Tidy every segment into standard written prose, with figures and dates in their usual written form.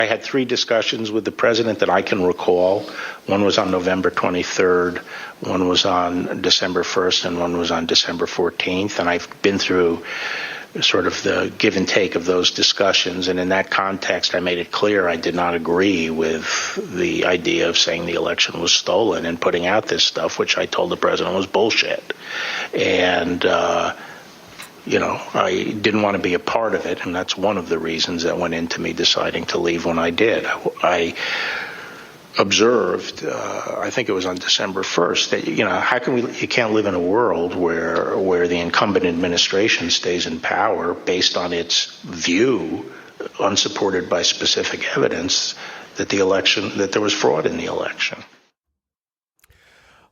I had 3 discussions with the president that I can recall. One was on November 23rd, one was on December 1st, and one was on December 14th. And I've been through sort of the give and take of those discussions. And in that context, I made it clear I did not agree with the idea of saying the election was stolen and putting out this stuff, which I told the president was bullshit. And, I didn't want to be a part of it. And that's one of the reasons that went into me deciding to leave when I did. I observed, I think it was on December 1st, that, how can you can't live in a world where the incumbent administration stays in power based on its view, unsupported by specific evidence, that there was fraud in the election.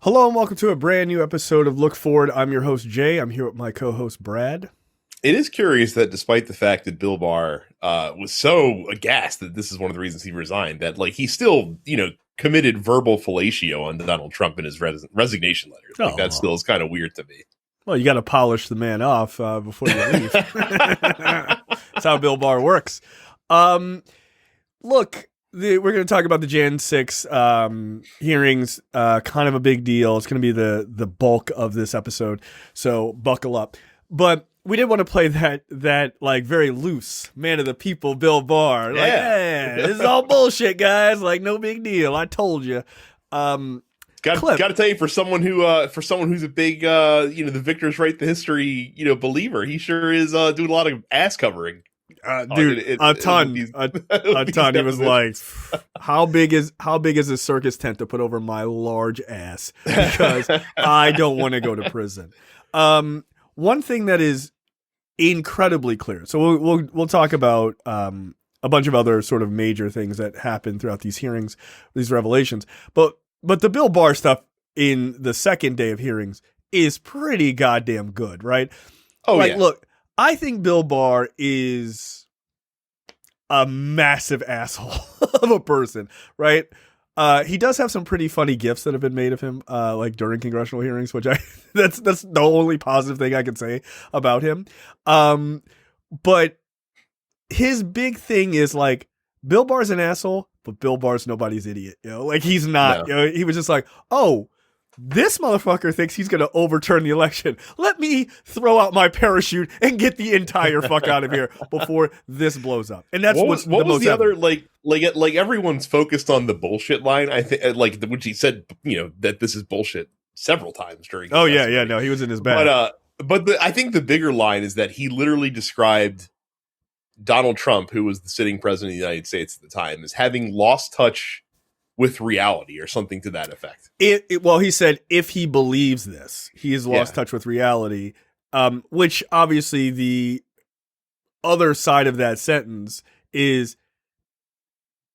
Hello and welcome to a brand new episode of Look Forward. I'm your host, Jay. I'm here with my co-host, Brad. It is curious that despite the fact that Bill Barr was so aghast that this is one of the reasons he resigned, that he still, committed verbal fellatio on Donald Trump in his resignation letter. That still is kind of weird to me. Well, you got to polish the man off before you leave. That's how Bill Barr works. Look, we're going to talk about the Jan 6 hearings, kind of a big deal. It's going to be the bulk of this episode, so buckle up. But we did want to play that very loose man of the people, Bill Barr. This is all bullshit, guys. No big deal. I told you. Got to tell you, for someone who's a big, the victors write the history, believer, he sure is doing a lot of ass covering. A ton. He was like, how big is a circus tent to put over my large ass? Because I don't want to go to prison. One thing that is incredibly clear. So we'll talk about a bunch of other sort of major things that happened throughout these hearings, these revelations. But the Bill Barr stuff in the second day of hearings is pretty goddamn good, right? Oh, yeah. Look, I think Bill Barr is a massive asshole of a person, right? He does have some pretty funny gifts that have been made of him, during congressional hearings, which that's the only positive thing I can say about him. But his big thing is Bill Barr's an asshole, but Bill Barr's nobody's idiot. He's not. No. He was just this motherfucker thinks he's going to overturn the election. Let me throw out my parachute and get the entire fuck out of here before this blows up. And that's what was the other everyone's focused on the bullshit line. I think which he said, that this is bullshit several times during. Oh yeah, no, he was in his bag. But I think the bigger line is that he literally described Donald Trump, who was the sitting president of the United States at the time, as having lost touch with reality or something to that effect. Well, he said if he believes this, he has lost touch with reality, which obviously the other side of that sentence is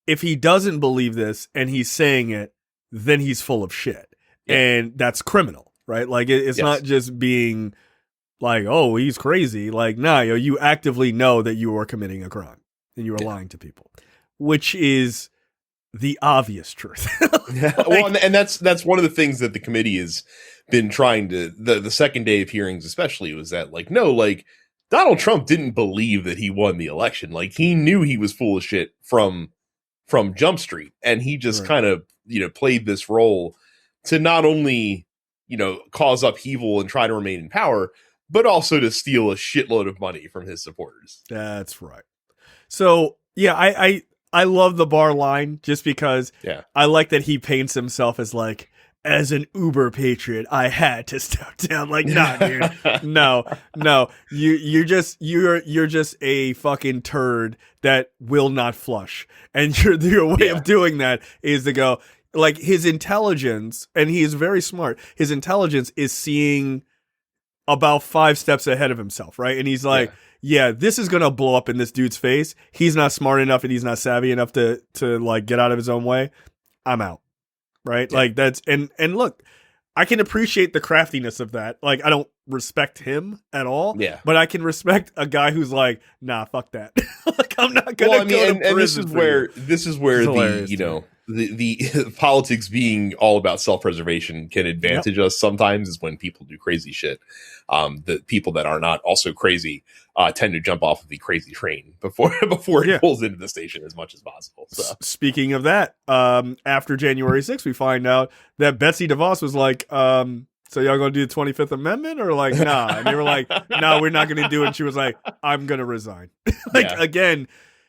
if he doesn't believe this and he's saying it, then he's full of shit. Yeah. And that's criminal, right? It's not just being oh, he's crazy. Nah, you actively know that you are committing a crime and you are lying to people, which is the obvious truth. Well, and that's one of the things that the committee has been trying to, the second day of hearings especially, was that Donald Trump didn't believe that he won the election. He knew he was full of shit from Jump Street, and he just kind of played this role to not only cause upheaval and try to remain in power, but also to steal a shitload of money from his supporters. That's right. So yeah, I love the Barr line just because I like that he paints himself as an uber patriot, I had to step down. Nah, dude, no, you're just a fucking turd that will not flush, and your way of doing that is to go his intelligence, and he is very smart. His intelligence is seeing about 5 steps ahead of himself, right? And he's this is going to blow up in this dude's face. He's not smart enough and he's not savvy enough to get out of his own way. I'm out. Right? Yeah. That's, and look, I can appreciate the craftiness of that. I don't respect him at all. Yeah. But I can respect a guy who's like, nah, fuck that. Like, I'm not gonna go to prison. And this is where the, you know, the politics being all about self-preservation can advantage us sometimes, is when people do crazy shit. The people that are not also crazy tend to jump off of the crazy train before it pulls into the station as much as possible. So. Speaking of that, after January 6th, we find out that Betsy DeVos was like, so y'all gonna do the 25th Amendment or like, nah? And they were like, no, we're not gonna do it. And she was like, I'm gonna resign. Again,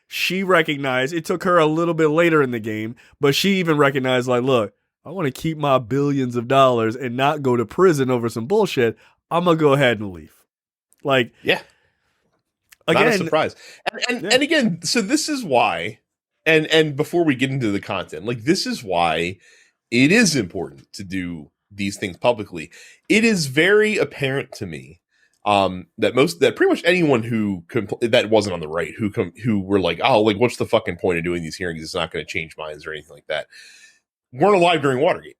she recognized, it took her a little bit later in the game, but she even recognized, like, look, I want to keep my billions of dollars and not go to prison over some bullshit. I'm gonna go ahead and leave. Like, yeah, again, not a surprise. And again, so this is why, and before we get into the content, like, this is why it is important to do these things publicly. It is very apparent to me that pretty much anyone who that wasn't on the right who were like, oh, like, what's the fucking point of doing these hearings? It's not going to change minds or anything like that. Weren't alive during Watergate.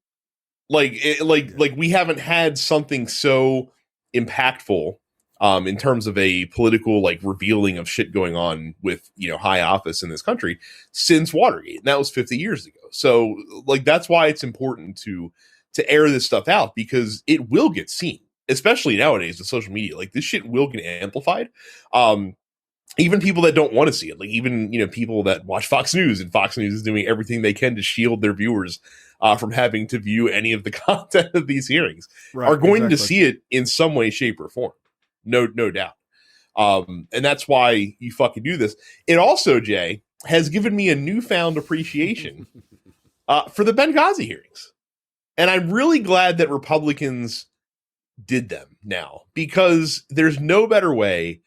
Like we haven't had something so impactful in terms of a political, like, revealing of shit going on with, you know, high office in this country since Watergate. And that was 50 years ago. So, like, that's why it's important to air this stuff out, because it will get seen, especially nowadays with social media. Like, this shit will get amplified. Even people that don't want to see it, like, even, you know, people that watch Fox News, and Fox News is doing everything they can to shield their viewers from having to view any of the content of these hearings, are going to see it in some way, shape, or form. No doubt. And that's why you fucking do this. It also, Jay, has given me a newfound appreciation for the Benghazi hearings. And I'm really glad that Republicans did them now, because there's no better way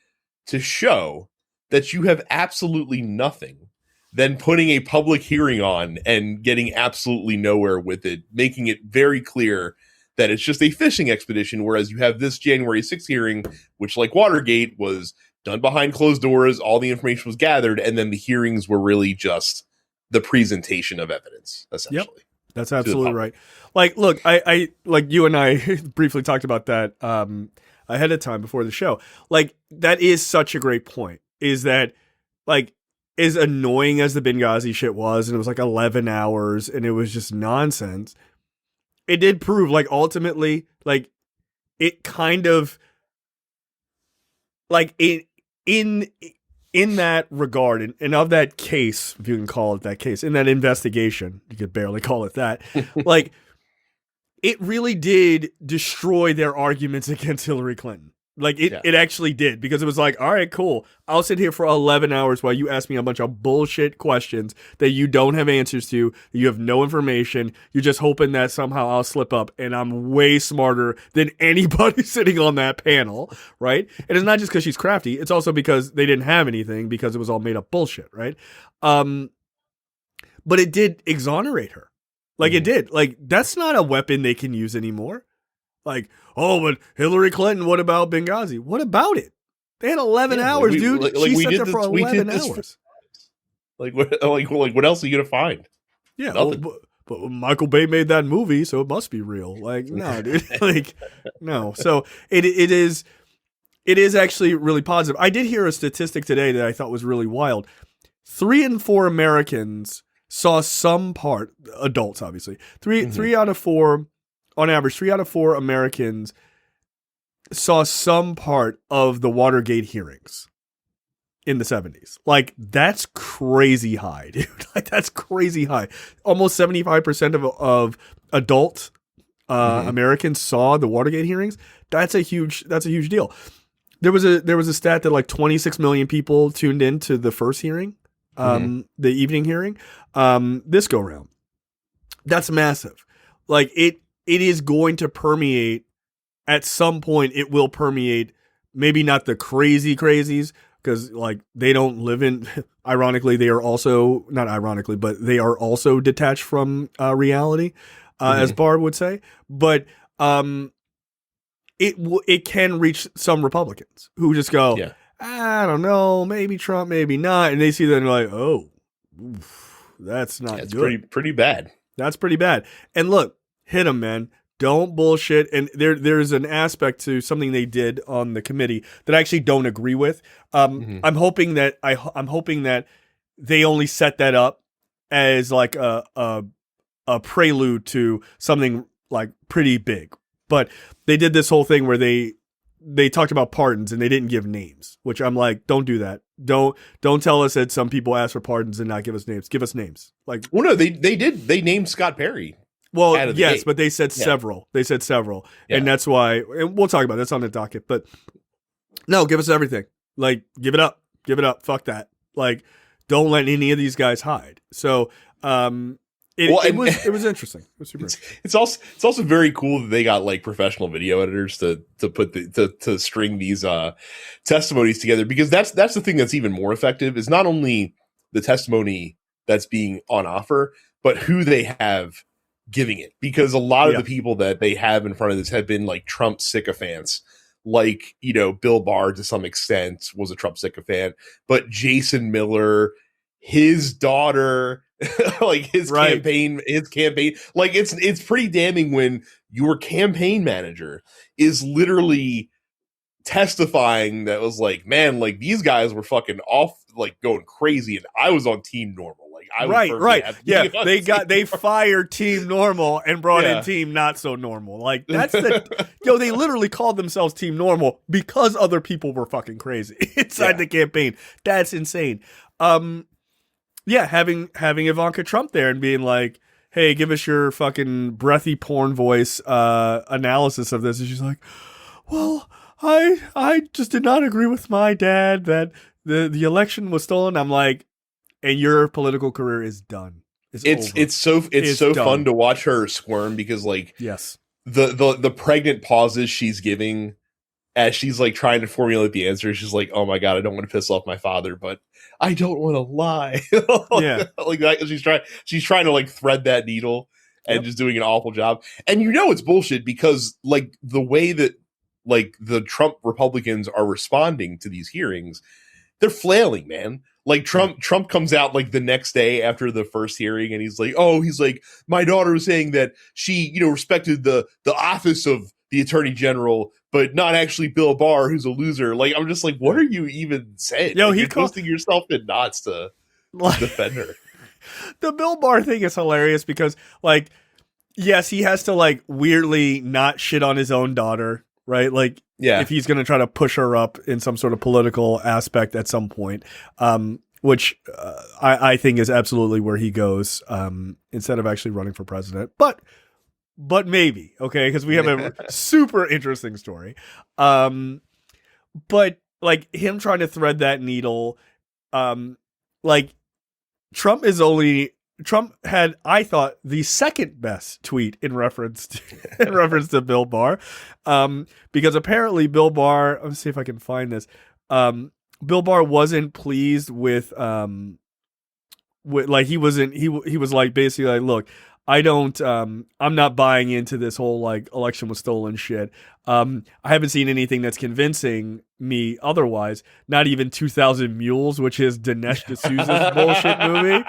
to show that you have absolutely nothing than putting a public hearing on and getting absolutely nowhere with it, making it very clear that it's just a fishing expedition, whereas you have this January 6th hearing, which, like Watergate, was done behind closed doors, all the information was gathered, and then the hearings were really just the presentation of evidence, essentially. Yep. That's absolutely right. Like, look, I like, you and I briefly talked about that ahead of time before the show. Like, that is such a great point, is that, like, as annoying as the Benghazi shit was, and it was like 11 hours and it was just nonsense, it did prove, like, ultimately, like, it kind of, like, in that regard, and of that case, if you can call it that case, in that investigation, you could barely call it that, like, it really did destroy their arguments against Hillary Clinton. Like, it actually did, because it was like, all right, cool, I'll sit here for 11 hours while you ask me a bunch of bullshit questions that you don't have answers to, you have no information, you're just hoping that somehow I'll slip up, and I'm way smarter than anybody sitting on that panel, right? And it's not just because she's crafty, it's also because they didn't have anything, because it was all made up bullshit, right? But it did exonerate her. Like, it did. Like, that's not a weapon they can use anymore. Like, oh, but Hillary Clinton, what about Benghazi? What about it? They had 11 hours, dude. She sat there for 11 hours. What else are you going to find? Yeah, but Michael Bay made that movie, so it must be real. Like, no, dude. Like, no. So it is actually really positive. I did hear a statistic today that I thought was really wild. 3 in 4 Americans saw some part, adults obviously, 3 out of 4, on average, 3 out of 4 Americans saw some part of the Watergate hearings in the 70s. Like, that's crazy high, dude. Like, that's crazy high. Almost 75% of adult Americans saw the Watergate hearings. That's a huge deal. There was a stat that like 26 million people tuned in to the first hearing, the evening hearing, this go round. That's massive. Like, it is going to permeate at some point. It will permeate, maybe not the crazies, because like they don't live in, ironically, they are also, not ironically, but they are also detached from reality, as Barb would say. But it can reach some Republicans who just go, I don't know, maybe Trump, maybe not. And they see that and they're like, oh, oof, that's not good. Pretty bad. That's pretty bad. And look, hit them, man. Don't bullshit. And there's an aspect to something they did on the committee that I actually don't agree with. I'm hoping that they only set that up as like a prelude to something like pretty big. But they did this whole thing where they talked about pardons and they didn't give names, which I'm like, don't do that. Don't tell us that some people ask for pardons and not give us names. Give us names. Like, well, no, they did. They named Scott Perry. Well, yes, but they said several. They said several, and that's why. And we'll talk about it. That's on the docket. But no, give us everything. Like, give it up. Give it up. Fuck that. Like, don't let any of these guys hide. So, it was interesting. It was super interesting. It's also very cool that they got like professional video editors to put to string these testimonies together, because that's the thing that's even more effective is not only the testimony that's being on offer, but who they have giving it, because a lot of the people that they have in front of this have been like Trump sycophants, like, you know, Bill Barr to some extent was a Trump sycophant, but Jason Miller, his daughter, like his campaign, like it's pretty damning when your campaign manager is literally testifying that was like, man, like these guys were fucking off, like going crazy, and I was on Team Normal. I they fired Team Normal and brought in Team Not So Normal. Like that's they literally called themselves Team Normal because other people were fucking crazy inside the campaign. That's insane. Having Ivanka Trump there and being like, hey, give us your fucking breathy porn voice analysis of this, and she's like, well, I just did not agree with my dad that the election was stolen. I'm like, and your political career is done. It's so done. Fun to watch her squirm, because like the pregnant pauses she's giving as she's like trying to formulate the answer. She's like, oh my God, I don't want to piss off my father, but I don't want to lie. Like that. She's trying to like thread that needle and just doing an awful job. And you know it's bullshit, because like the way that like the Trump Republicans are responding to these hearings, they're flailing, man. Like Trump comes out like the next day after the first hearing, and he's like, my daughter was saying that she, you know, respected the office of the Attorney General, but not actually Bill Barr, who's a loser. Like, I'm just like, what are you even saying? Yo, you're posting yourself in knots to defend her. The Bill Barr thing is hilarious because, like, yes, he has to like weirdly not shit on his own daughter, right? Like, if he's going to try to push her up in some sort of political aspect at some point, which I think is absolutely where he goes, instead of actually running for president. But maybe, okay, because we have a super interesting story. But like him trying to thread that needle, like Trump had, I thought, the second best tweet in reference to Bill Barr, because apparently Bill Barr. Let me see if I can find this. Bill Barr wasn't pleased with like he was like basically like, look, I'm not buying into this whole like election was stolen shit. I haven't seen anything that's convincing me otherwise. Not even 2000 Mules, which is Dinesh D'Souza's bullshit movie.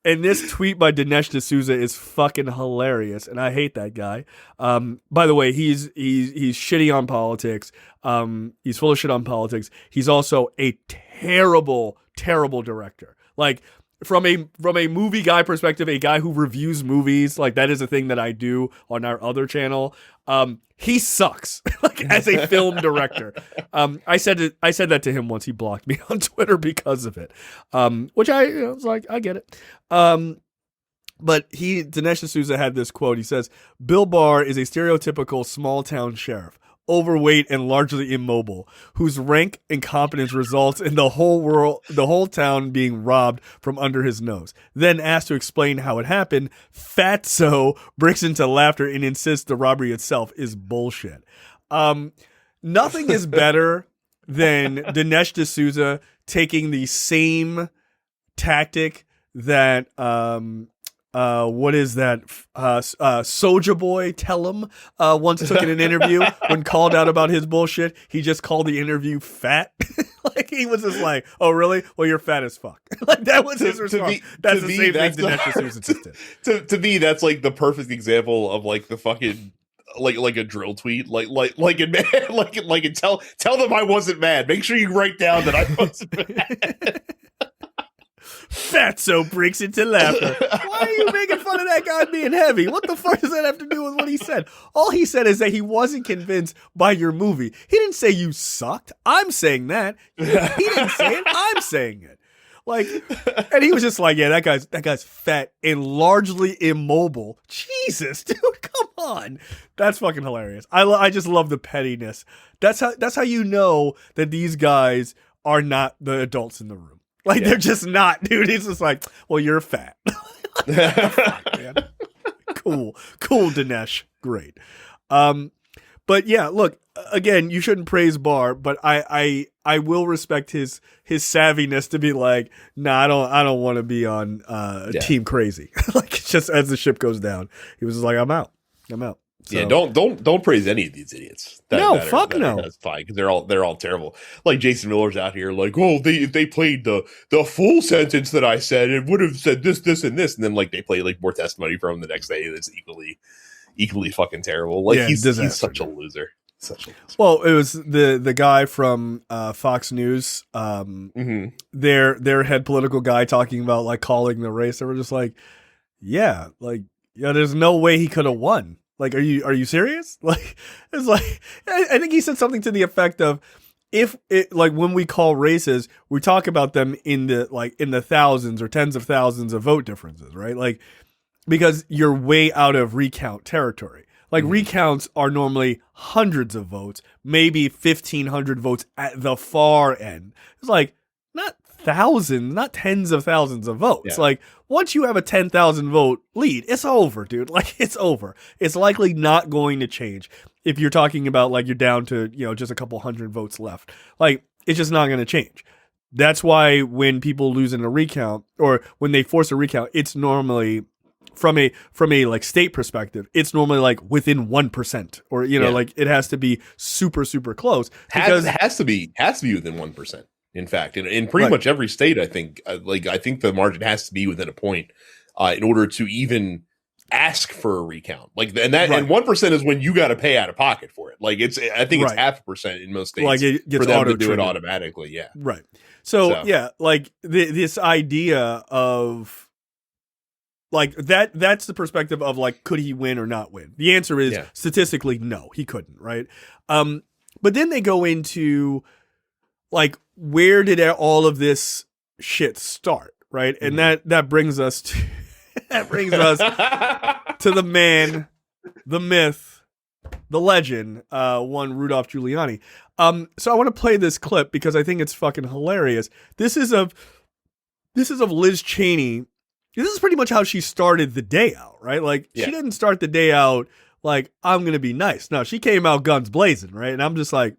And this tweet by Dinesh D'Souza is fucking hilarious, and I hate that guy. By the way, he's shitty on politics. He's full of shit on politics. He's also a terrible director. Like, from a movie guy perspective, a guy who reviews movies, like that is a thing that I do on our other channel. He sucks like as a film director. I said that to him once. He blocked me on Twitter because of it. Which I was like, I get it. But Dinesh D'Souza had this quote. He says, Bill Barr is a stereotypical small town sheriff, overweight and largely immobile, whose rank incompetence results in the whole town being robbed from under his nose. Then asked to explain how it happened, Fatso breaks into laughter and insists the robbery itself is bullshit. Nothing is better than Dinesh D'Souza taking the same tactic that what is that? Soulja Boy Tellum once took in an interview when called out about his bullshit. He just called the interview fat. Like he was just like, "Oh, really? Well, you're fat as fuck." Like that was his response. That's the same thing Dinesh D'Souza just did. To me, that's like the perfect example of like the fucking like a drill tweet. Tell them I wasn't mad. Make sure you write down that I wasn't mad. Fatso breaks into laughter. Why are you making fun of that guy being heavy? What the fuck does that have to do with what he said? All he said is that he wasn't convinced by your movie. He didn't say you sucked. I'm saying that. He didn't say it. I'm saying it. Like, and he was just like, yeah, that guy's fat and largely immobile. Jesus, dude, come on. That's fucking hilarious. I just love the pettiness. That's how you know that these guys are not the adults in the room. Like, they're just not, dude. It's just like, well, you're fat. Fuck, man. Cool, Dinesh. Great. But yeah, look, again, you shouldn't praise Barr, but I will respect his savviness to be like, nah, I don't want to be on Team Crazy. Like, it's just as the ship goes down, he was just like, I'm out. So, yeah, don't praise any of these idiots. No. That's fine because they're all terrible. Like Jason Miller's out here, like, oh, if they played the full sentence that I said, it would have said this, and this, and then like they play like more testimony from him the next day that's equally fucking terrible. Like he's such a loser. Well, it was the guy from Fox News, their head political guy talking about like calling the race. They were just like, yeah, there's no way he could have won. Like, are you serious? Like, it's like, I think he said something to the effect of, if it, like, when we call races, we talk about them in the thousands or tens of thousands of vote differences, right? Like, because you're way out of recount territory. Like, recounts are normally hundreds of votes, maybe 1,500 votes at the far end. It's like, not thousands, not tens of thousands of votes. Yeah. Like, once you have a 10,000 vote lead, it's over, dude. Like, it's over. It's likely not going to change if you're talking about, like, you're down to, just a couple hundred votes left. Like, it's just not going to change. That's why when people lose in a recount, or when they force a recount, it's normally from a like state perspective, it's normally like within 1%, or like it has to be super, super close. Because it has to be within 1%. In fact, in pretty much every state, I think, I think the margin has to be within a point in order to even ask for a recount. Like, and 1% is when you got to pay out of pocket for it. Like, it's 0.5% in most states, like it gets for them to do it automatically. Yeah, right. So yeah, like this idea of like that's the perspective of like, could he win or not win? The answer is statistically no, he couldn't. Right. But then they go into like, where did all of this shit start, right? And that brings us to to the man, the myth, the legend, one Rudolph Giuliani. So I want to play this clip because I think it's fucking hilarious. This is of Liz Cheney. This is pretty much how she started the day out, right? Like, she didn't start the day out like, I'm gonna be nice. No, she came out guns blazing, right? And I'm just like,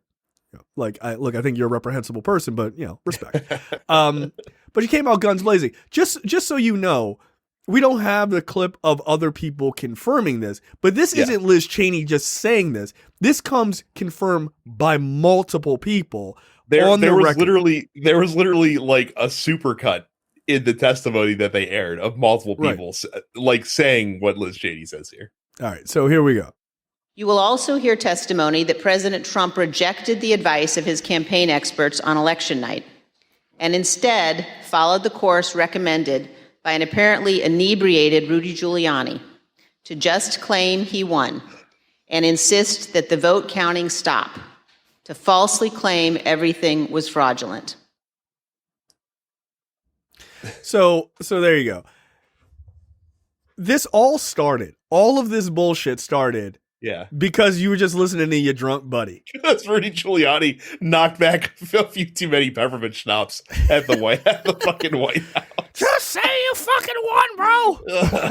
I think you're a reprehensible person, but respect. But he came out guns blazing. Just so you know, we don't have the clip of other people confirming this, but this isn't Liz Cheney just saying this. This comes confirmed by multiple people. There was literally like a supercut in the testimony that they aired of multiple people like saying what Liz Cheney says here. All right, so here we go. You will also hear testimony that President Trump rejected the advice of his campaign experts on election night and instead followed the course recommended by an apparently inebriated Rudy Giuliani to just claim he won and insist that the vote counting stop, to falsely claim everything was fraudulent. So there you go. All of this bullshit started because you were just listening to your drunk buddy. That's Rudy Giuliani knocked back a few too many peppermint schnapps at the fucking White House. Just say you fucking won, bro.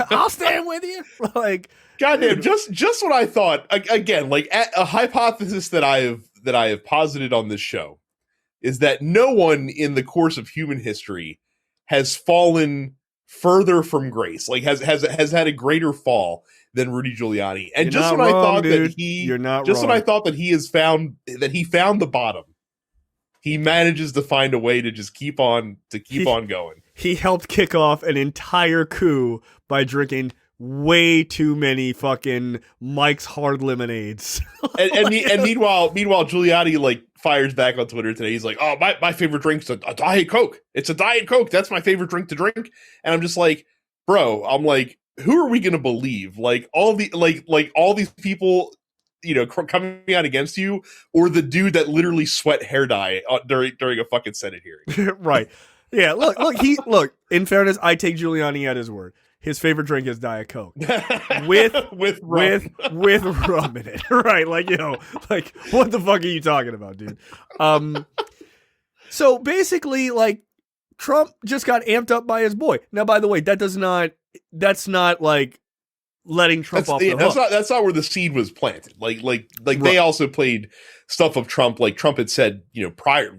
I'll stand with you. Like, goddamn, just what I thought. Again, like a hypothesis that I have posited on this show is that no one in the course of human history has fallen further from grace, like has had a greater fall than Rudy Giuliani. And You're just not when I wrong, thought dude. that he, You're not just wrong. when I thought that he found the bottom, he manages to find a way to just keep on going. He helped kick off an entire coup by drinking way too many fucking Mike's Hard Lemonades. and meanwhile Giuliani like fires back on Twitter today. He's like, "Oh, my favorite drink's a Diet Coke. It's a Diet Coke. That's my favorite drink to drink." And I'm just like, bro, I'm like, who are we gonna believe? Like all these people, you know, coming out against you, or the dude that literally sweat hair dye during a fucking Senate hearing? Right. Yeah. Look. In fairness, I take Giuliani at his word. His favorite drink is Diet Coke with rum in it. Right. Like, you know, like what the fuck are you talking about, dude? So basically, like, Trump just got amped up by his boy. Now, by the way, that's not like letting Trump off the hook. That's not where the seed was planted. Like right. They also played stuff of Trump. Like Trump had said, you know,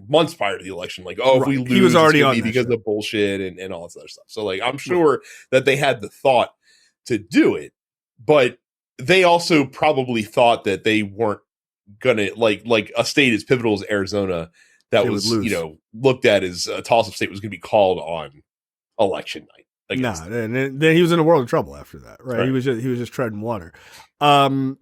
months prior to the election, like, oh, right. If we lose, he was already on because of bullshit and all this other stuff. So like, I'm sure that they had the thought to do it, but they also probably thought that they weren't gonna like a state as pivotal as Arizona that was, you know, looked at as a toss-up state was going to be called on election night. Nah, then he was in a world of trouble after that, right? He was just treading water, and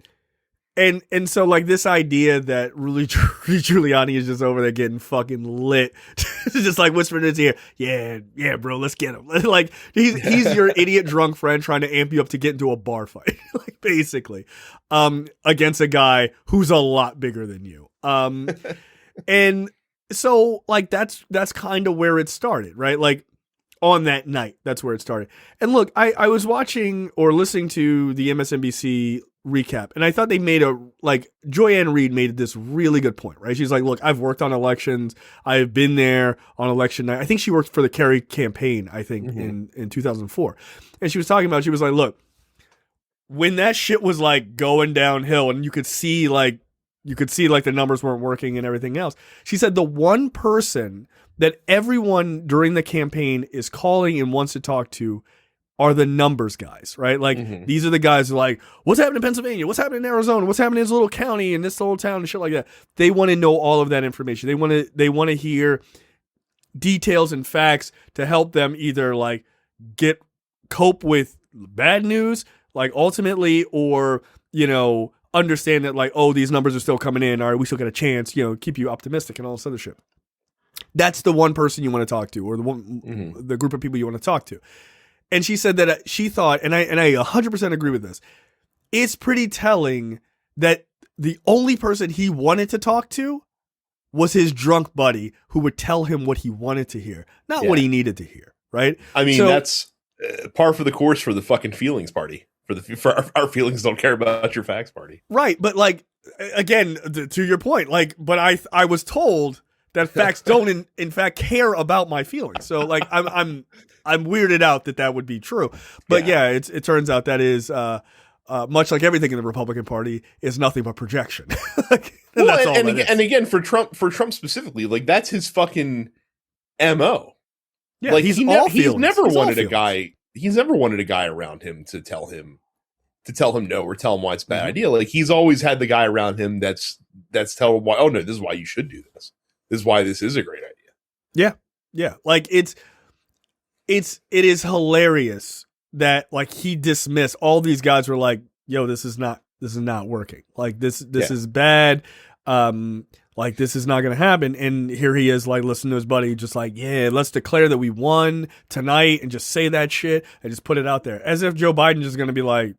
so like this idea that Rudy Giuliani is just over there getting fucking lit, just like whispering in his ear, yeah, bro, let's get him. Like he's your idiot drunk friend trying to amp you up to get into a bar fight, like basically, against a guy who's a lot bigger than you, and so like that's kind of where it started, right? Like. On that night, that's where it started. And look, I was watching or listening to the MSNBC recap, and I thought they made Joy-Ann Reid made this really good point, right? She's like, look, I've worked on elections. I've been there on election night. I think she worked for the Kerry campaign, I think, in 2004. And she was talking about, she was like, look, when that shit was like going downhill and you could see like the numbers weren't working and everything else, she said the one person that everyone during the campaign is calling and wants to talk to are the numbers guys, right? Like these are the guys who are like, what's happening in Pennsylvania? What's happening in Arizona? What's happening in this little county and this little town and shit like that? They want to know all of that information. They want to hear details and facts to help them either like cope with bad news, like ultimately, or, you know, understand that like, oh, these numbers are still coming in. All right, we still got a chance, you know, keep you optimistic and all this other shit. That's the one person you want to talk to, or the group of people you want to talk to. And she said that she thought, and I 100% agree with this, it's pretty telling that the only person he wanted to talk to was his drunk buddy who would tell him what he wanted to hear, not what he needed to hear, right? I mean, that's par for the course for the fucking feelings party. For our feelings don't care about your facts party. Right, but like, again, to your point, like, but I was told that facts don't in fact care about my feelings. So like I'm weirded out that would be true. But it turns out that is much like everything in the Republican Party is nothing but projection. and again for Trump specifically, like that's his fucking MO. Yeah, like he's never wanted a guy around him to tell him no or tell him why it's a bad idea. Like he's always had the guy around him that's telling him why, oh no, this is why you should do this. This is why this is a great idea. Yeah. Like it is hilarious that like he dismissed all these guys were like, yo, this is not working. Like this is bad. Like this is not going to happen. And here he is like listening to his buddy, just like, yeah, let's declare that we won tonight and just say that shit and just put it out there as if Joe Biden is going to be like,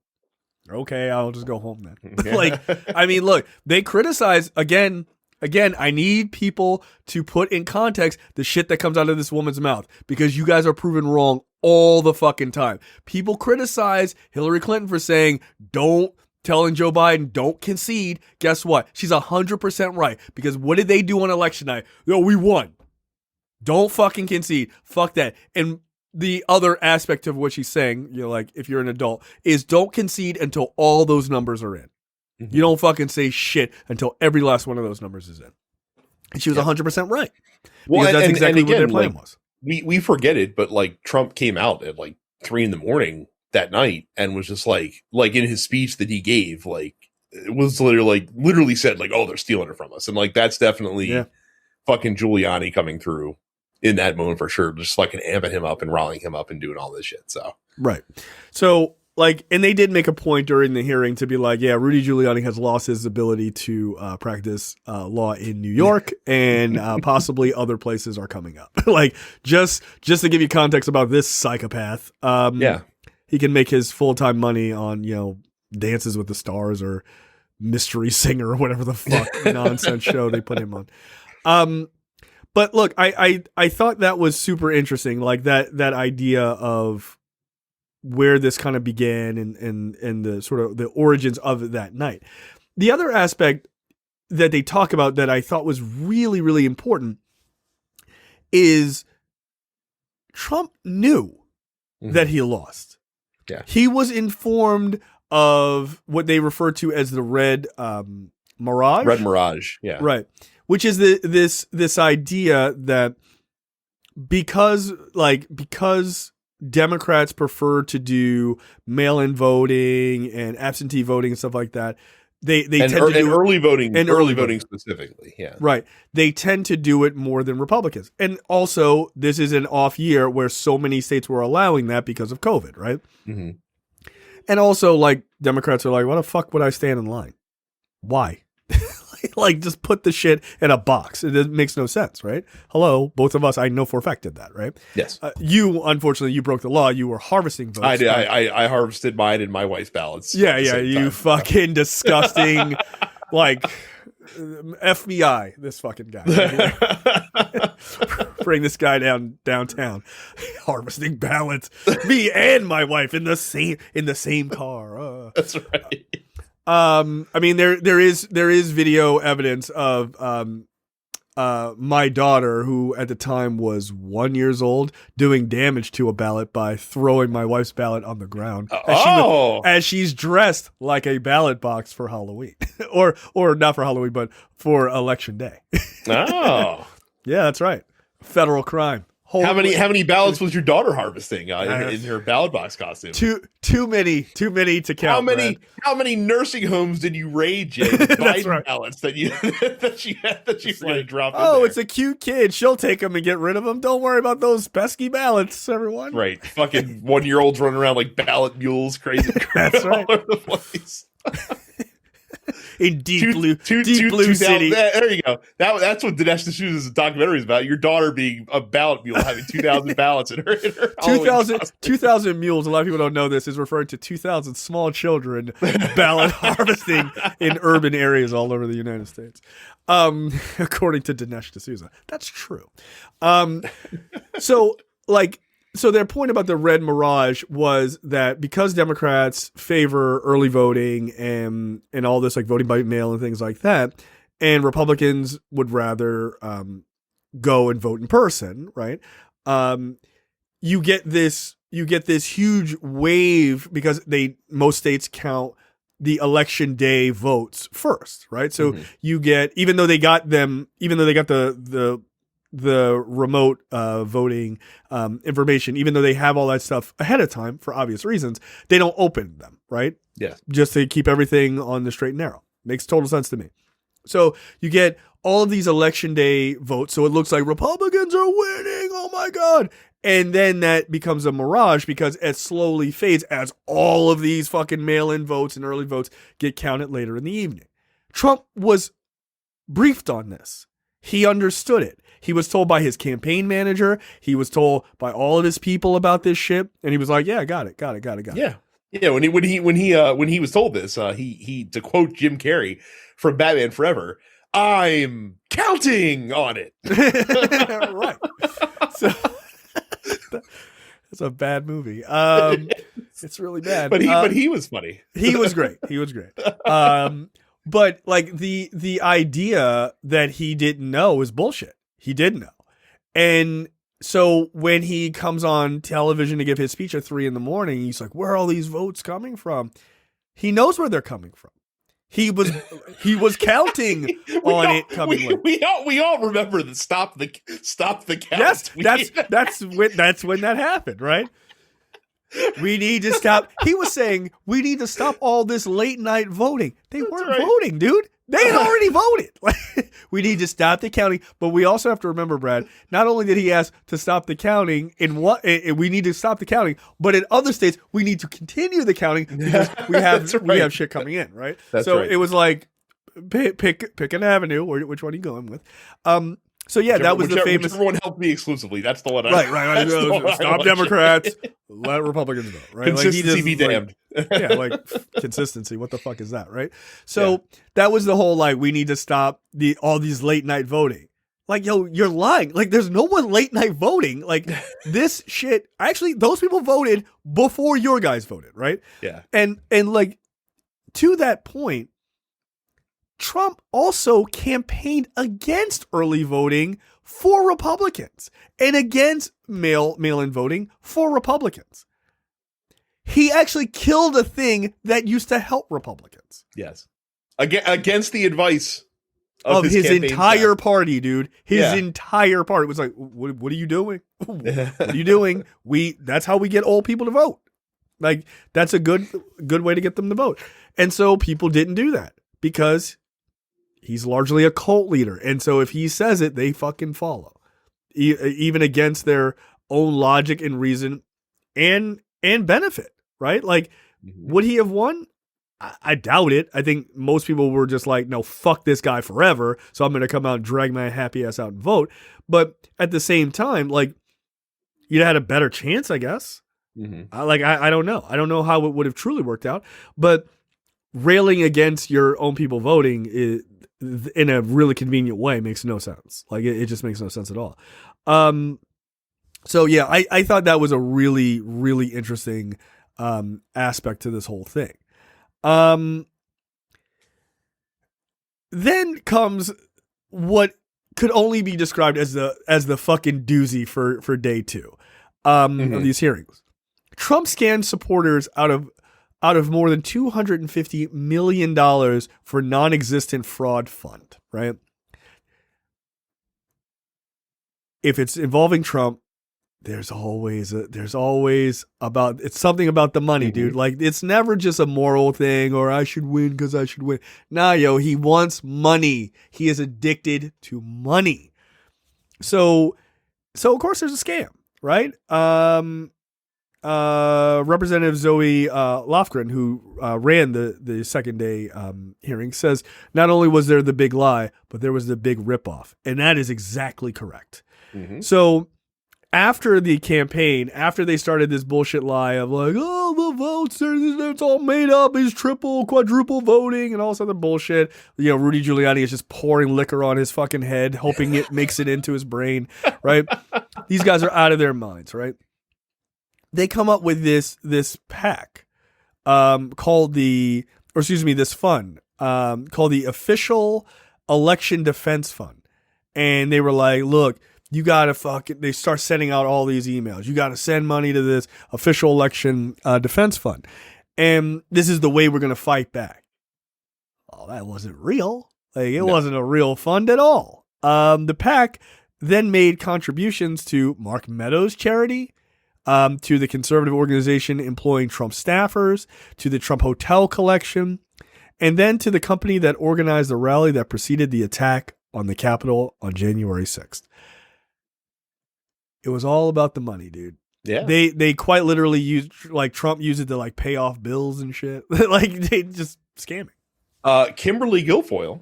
okay, I'll just go home then. Like, I mean, look, they criticize again, I need people to put in context the shit that comes out of this woman's mouth because you guys are proven wrong all the fucking time. People criticize Hillary Clinton for saying, telling Joe Biden, don't concede. Guess what? She's 100% right because what did they do on election night? Yo, we won. Don't fucking concede. Fuck that. And the other aspect of what she's saying, you know, like if you're an adult, is don't concede until all those numbers are in. You don't fucking say shit until every last one of those numbers is in. And she was 100% right. Well, because that's exactly what their plan was. we forget it, but like Trump came out at like 3 a.m. that night and was just like in his speech that he gave, like it was literally said like, oh, they're stealing it from us. And like, that's definitely fucking Giuliani coming through in that moment for sure. Just fucking amping him up and riling him up and doing all this shit. So, right. So like, and they did make a point during the hearing to be like, yeah, Rudy Giuliani has lost his ability to practice law in New York, and possibly other places are coming up. Like, just to give you context about this psychopath, he can make his full-time money on, Dances with the Stars or Mystery Singer or whatever the fuck nonsense show they put him on. But look, I thought that was super interesting, like that idea of where this kind of began and the sort of the origins of that night. The other aspect that they talk about that I thought was really, really important is Trump knew that he lost. Yeah. He was informed of what they refer to as the red mirage. Red mirage. Yeah. Right. Which is this idea that because Democrats prefer to do mail-in voting and absentee voting and stuff like that, they tend to do early voting and early voting specifically. Yeah. Right. They tend to do it more than Republicans. And also, this is an off year where so many states were allowing that because of COVID, right? Mm-hmm. And also, like, Democrats are like, why the fuck would I stand in line? Why? Like, just put the shit in a box. It makes no sense, right? Hello, both of us, I know for a fact did that, right? Yes. Unfortunately, you broke the law. You were harvesting votes. I did. I harvested mine and my wife's ballots. Yeah, you fucking disgusting, like, FBI, this fucking guy. Right? Bring this guy downtown, harvesting ballots. Me and my wife in the same car. That's right. I mean, there is video evidence of my daughter, who at the time was 1 year old, doing damage to a ballot by throwing my wife's ballot on the ground as she's dressed like a ballot box for Halloween, or not for Halloween, but for Election Day. Oh, yeah, that's right. Federal crime. How many ballots was your daughter harvesting in her ballot box costume? Too many to count. How many nursing homes did you raid, Jay? Biden right. ballots that she like, dropped. Oh, it's a cute kid. She'll take them and get rid of them. Don't worry about those pesky ballots, everyone. Right, fucking 1 year olds running around like ballot mules, crazy. That's right. All over the place. In deep blue city. There you go. That's what Dinesh D'Souza's documentary is about. Your daughter being a ballot mule, having 2,000 ballots in her 2,000 mules. A lot of people don't know this is referring to 2,000 small children ballot harvesting in urban areas all over the United States. According to Dinesh D'Souza, that's true. So their point about the red mirage was that because Democrats favor early voting and all this, like voting by mail and things like that, and Republicans would rather go and vote in person, right? You get this huge wave because most states count the election day votes first, right? So you get, even though they got the remote voting information, even though they have all that stuff ahead of time for obvious reasons, they don't open them, right? Yeah. Just to keep everything on the straight and narrow. Makes total sense to me. So you get all of these election day votes, so it looks like Republicans are winning, oh my God. And then that becomes a mirage because it slowly fades as all of these fucking mail-in votes and early votes get counted later in the evening. Trump was briefed on this. He understood it. He was told by his campaign manager. He was told by all of his people about this shit, and he was like, "Yeah, got it." Yeah, yeah. When he was told this, he to quote Jim Carrey from Batman Forever, "I'm counting on it." Right. So it's a bad movie. It's really bad. But he was funny. He was great. But like the idea that he didn't know is bullshit. He did know. And so when he comes on television to give his speech at 3 a.m, he's like, where are all these votes coming from? He knows where they're coming from. He was counting on it coming late. We all remember the stop the count. Yes, that's when that happened, right? We need to stop. He was saying we need to stop all this late night voting. They weren't voting, dude. They had already voted. We need to stop the counting. But we also have to remember, Brad, not only did he ask to stop the counting we need to stop the counting, but in other states, we need to continue the counting because we have shit coming in, right? It was like, pick an avenue, or which one are you going with? So yeah, that was the famous. Everyone helped me exclusively. That's the one. Right. Stop Democrats, let Republicans vote. Right, consistency be damned. Consistency. What the fuck is that? Right. So that was the whole we need to stop all these late night voting. Yo, you're lying. There's no one late night voting. This shit. Actually, those people voted before your guys voted. Right. Yeah. And to that point, Trump also campaigned against early voting for Republicans and against mail-in voting for Republicans. He actually killed a thing that used to help Republicans. Yes. Against the advice of his entire party, dude. His entire party was like, what are you doing? What are you doing? That's how we get old people to vote. That's a good way to get them to vote. And so people didn't do that because he's largely a cult leader. And so if he says it, they fucking follow. Even against their own logic and reason and benefit, right? Would he have won? I doubt it. I think most people were just like, no, fuck this guy forever. So I'm going to come out and drag my happy ass out and vote. But at the same time, you'd had a better chance, I guess. Mm-hmm. I don't know. I don't know how it would have truly worked out. But railing against your own people voting in a really convenient way makes no sense. It just makes no sense at all. So yeah, I thought that was a really, really interesting aspect to this whole thing. Then comes what could only be described as the fucking doozy for day two of these hearings. Trump scammed supporters out of more than $250 million for non-existent fraud fund, right? If it's involving Trump, there's always it's something about the money, dude. It's never just a moral thing or I should win because I should win. Nah, yo, he wants money. He is addicted to money. So of course there's a scam, right? Representative Zoe Lofgren, who ran the second day hearing, says not only was there the big lie, but there was the big ripoff. And that is exactly correct. Mm-hmm. So after the campaign, after they started this bullshit lie of the votes, it's all made up, it's triple, quadruple voting and all this other bullshit. Rudy Giuliani is just pouring liquor on his fucking head, hoping it makes it into his brain, right? These guys are out of their minds, right? They come up with this PAC this fund called the Official Election Defense Fund. And they were like, look, you got to they start sending out all these emails. You got to send money to this Official Election Defense Fund. And this is the way we're going to fight back. Oh, that wasn't real. It wasn't a real fund at all. The PAC then made contributions to Mark Meadows' charity, to the conservative organization employing Trump staffers, to the Trump Hotel collection, and then to the company that organized the rally that preceded the attack on the Capitol on January 6th. It was all about the money, dude. Yeah. They quite literally used, Trump used it to pay off bills and shit. They just scamming. Kimberly Guilfoyle,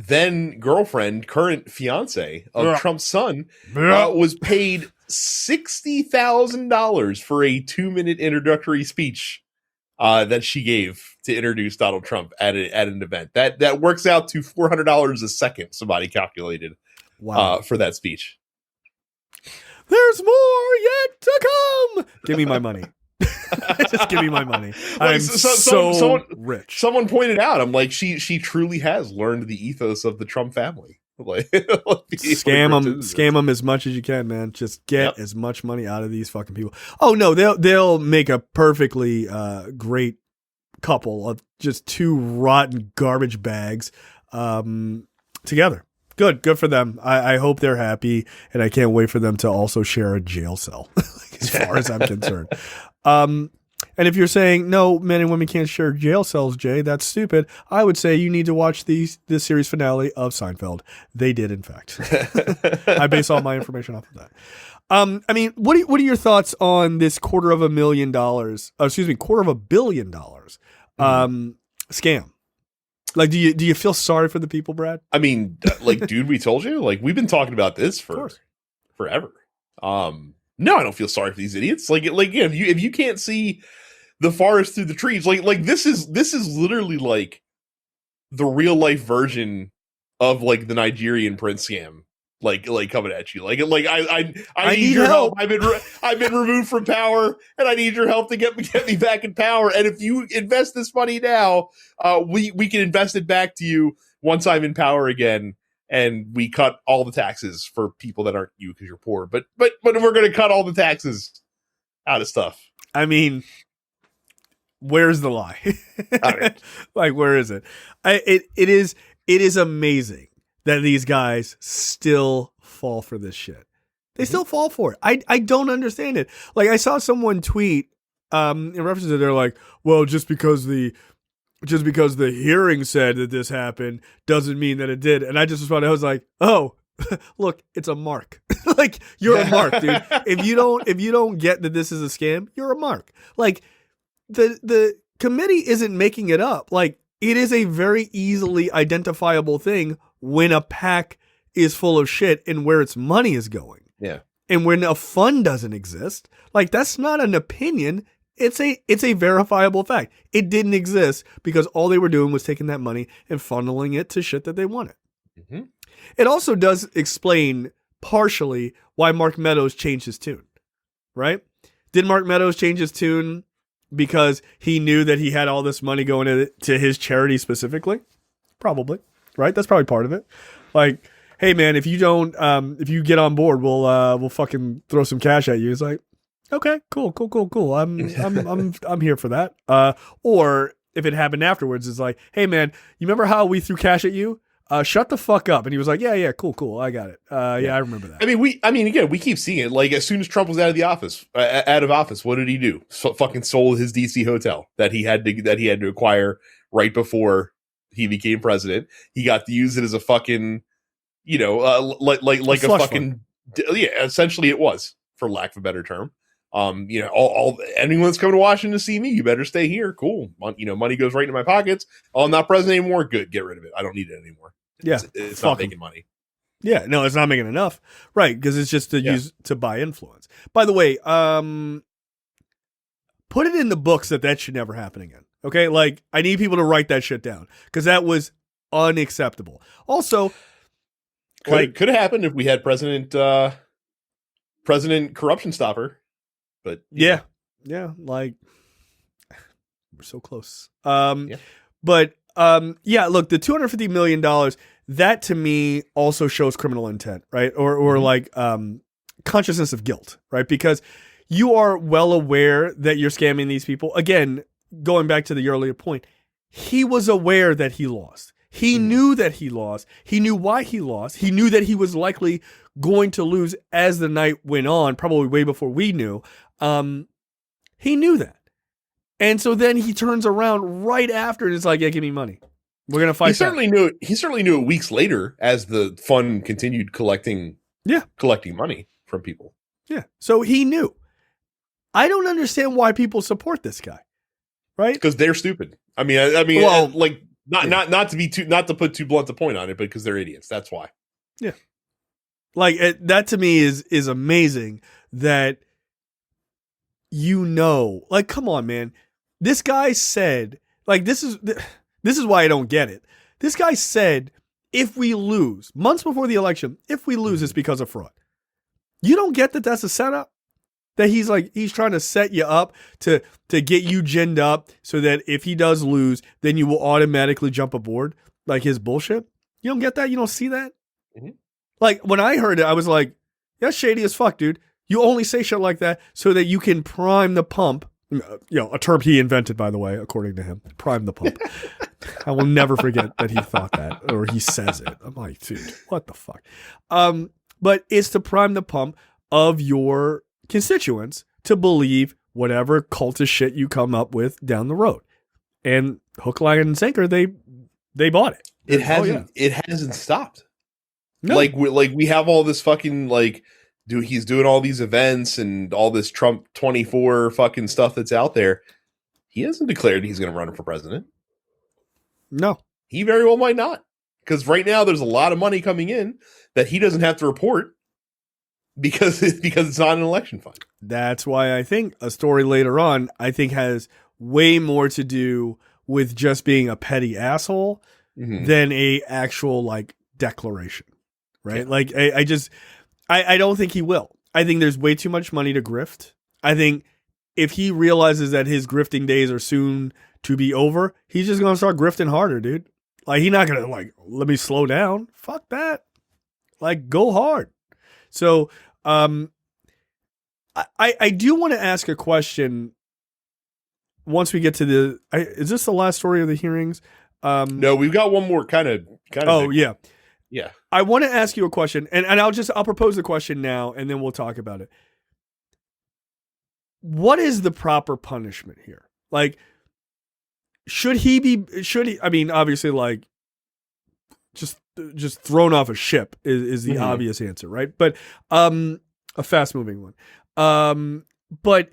then girlfriend, current fiance of Trump's son, was paid $60,000 for a 2-minute introductory speech that she gave to introduce Donald Trump at an event. That works out to $400 a second. Somebody calculated for that speech. There's more yet to come. Give me my money. Just give me my money. I'm so rich. Someone pointed out, I'm like, she truly has learned the ethos of the Trump family. Scam them as much as you can, man. Just get as much money out of these fucking people. Oh no, they'll make a perfectly great couple of just two rotten garbage bags together. Good for them. I hope they're happy, and I can't wait for them to also share a jail cell, as far as I'm concerned. And if you're saying, no, men and women can't share jail cells, Jay, that's stupid, I would say you need to watch this series finale of Seinfeld. They did, in fact. I base all my information off of that. I mean, what are your thoughts on this $250 million, $250 million scam? Like, do you feel sorry for the people, Brad? I mean, like, dude, we told you, like, we've been talking about this for forever. No, I don't feel sorry for these idiots. Like, yeah, if you can't see the forest through the trees, like this is literally like the real life version of like the Nigerian prince scam. Like coming at you. Like I need your help. I've been removed from power, and I need your help to get me back in power. And if you invest this money now, we can invest it back to you once I'm in power again. And we cut all the taxes for people that aren't you because you're poor. But we're going to cut all the taxes out of stuff. I mean, where's the lie? Like, where is it? It is amazing that these guys still fall for this shit. They still fall for it. I don't understand it. Like, I saw someone tweet in reference to, they're like, well, just because the hearing said that this happened doesn't mean that it did. And I just responded, I was like, oh, look, it's a mark. Like, you're a mark, dude. If you don't get that this is a scam, you're a mark. Like, the committee isn't making it up. Like, it is a very easily identifiable thing when a PAC is full of shit and where its money is going. Yeah. And when a fund doesn't exist, like, that's not an opinion. It's a verifiable fact. It didn't exist because all they were doing was taking that money and funneling it to shit that they wanted. Mm-hmm. It also does explain partially why Mark Meadows changed his tune, right? Did Mark Meadows change his tune because he knew that he had all this money going to his charity specifically? Probably, right? That's probably part of it. Like, hey man, if you get on board, we'll fucking throw some cash at you. It's like, okay, cool. I'm here for that. Or if it happened afterwards, it's like, hey man, you remember how we threw cash at you? Shut the fuck up. And he was like, yeah, cool, I got it. Yeah, I remember that. I mean, again, we keep seeing it. Like, as soon as Trump was out of office, what did he do? Fucking sold his DC hotel that he had to acquire right before he became president. He got to use it as a fucking, like a fucking, yeah, essentially it was, for lack of a better term. All anyone that's coming to Washington to see me, you better stay here. Cool. Money goes right into my pockets. Oh, I'm not president anymore. Good. Get rid of it. I don't need it anymore. Yeah. It's not making money. Yeah. No, it's not making enough. Right. Because it's just to use to buy influence. By the way, put it in the books that should never happen again. Okay. Like, I need people to write that shit down because that was unacceptable. Also, could have happened if we had President Corruption Stopper. But yeah, like, we're so close. But look, the $250 million, that to me also shows criminal intent, right? Or like consciousness of guilt, right? Because you are well aware that you're scamming these people. Again, going back to the earlier point, he was aware that he lost. He knew that he lost. He knew why he lost. He knew that he was likely going to lose as the night went on, probably way before we knew. He knew that. And so then he turns around right after and it's like, yeah, give me money. We're going to fight. He certainly knew it weeks later as the fund continued collecting money from people. Yeah. So he knew. I don't understand why people support this guy. Right? Because they're stupid. I mean, well, like, not to put too blunt a point on it, but because they're idiots. That's why. Yeah. Like, that to me is amazing that, like, come on, man. This guy said, like, this is why I don't get it. This guy said, if we lose, months before the election, if we lose, it's because of fraud. You don't get that that's a setup? That he's trying to set you up to get you ginned up so that if he does lose, then you will automatically jump aboard, like his bullshit. You don't get that? You don't see that? Mm-hmm. Like, when I heard it, I was like, that's shady as fuck, dude. You only say shit like that so that you can prime the pump a term he invented, by the way, according to him, prime the pump. I will never forget that he thought that, or he says it. I'm like, dude, what the fuck? But it's to prime the pump of your constituents to believe whatever cultist shit you come up with down the road. And hook, line, and sinker, they bought it. It hasn't stopped. No. Like we have all this fucking he's doing all these events and all this Trump 24 fucking stuff that's out there. He hasn't declared he's going to run for president. No. He very well might not. Because right now there's a lot of money coming in that he doesn't have to report because it's not an election fund. That's why I think a story later on, has way more to do with just being a petty asshole than a actual declaration. Right? Yeah. I don't think he will. I think there's way too much money to grift. I think if he realizes that his grifting days are soon to be over, he's just going to start grifting harder, dude. He's not going to let me slow down. Fuck that. Go hard. So, I do want to ask a question once we get to is this the last story of the hearings? No, we've got one more kind of. Oh, yeah. Yeah. I want to ask you a question, and I'll propose the question now, and then we'll talk about it. What is the proper punishment here? Should he, I mean, obviously, just thrown off a ship is the obvious answer, right? But, a fast moving one. But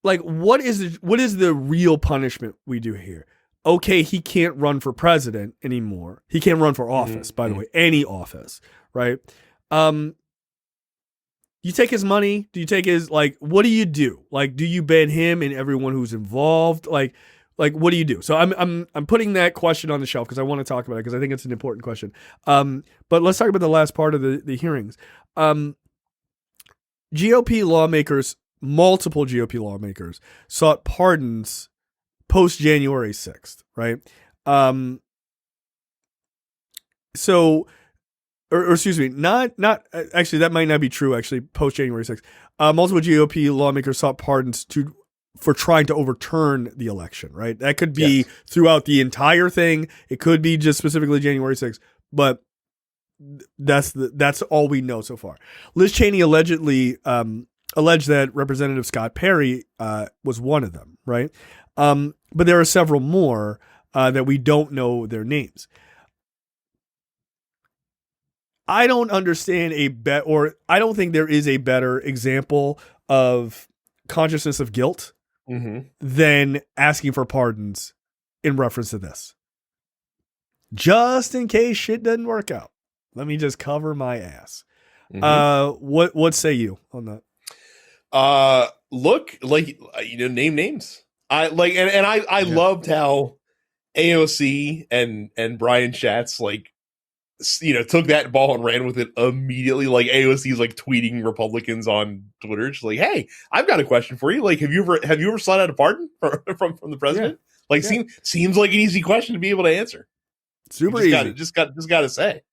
what is the real punishment we do here? Okay, he can't run for president anymore. He can't run for office, by the way, any office, right? You take his money. Do you take his, what do you do? Do you ban him and everyone who's involved? What do you do? So I'm putting that question on the shelf because I want to talk about it because I think it's an important question. But let's talk about the last part of the hearings. GOP lawmakers, multiple GOP lawmakers, sought pardons post January 6th, right? So, or excuse me, not actually, that might not be true. Actually, post January 6th, multiple GOP lawmakers sought pardons for trying to overturn the election, right? That could be throughout the entire thing. It could be just specifically January 6th, but that's all we know so far. Liz Cheney alleged that Representative Scott Perry was one of them, right? But there are several more that we don't know their names. I don't understand I don't think there is a better example of consciousness of guilt than asking for pardons in reference to this. Just in case shit doesn't work out, let me just cover my ass. What say you on that? Look, name names. I loved how AOC and Brian Schatz took that ball and ran with it immediately. AOC's tweeting Republicans on Twitter. She's like, "Hey, I've got a question for you. Have you ever sought out a pardon from the president?" Yeah. Seems like an easy question to be able to answer. Super easy. Just got to say.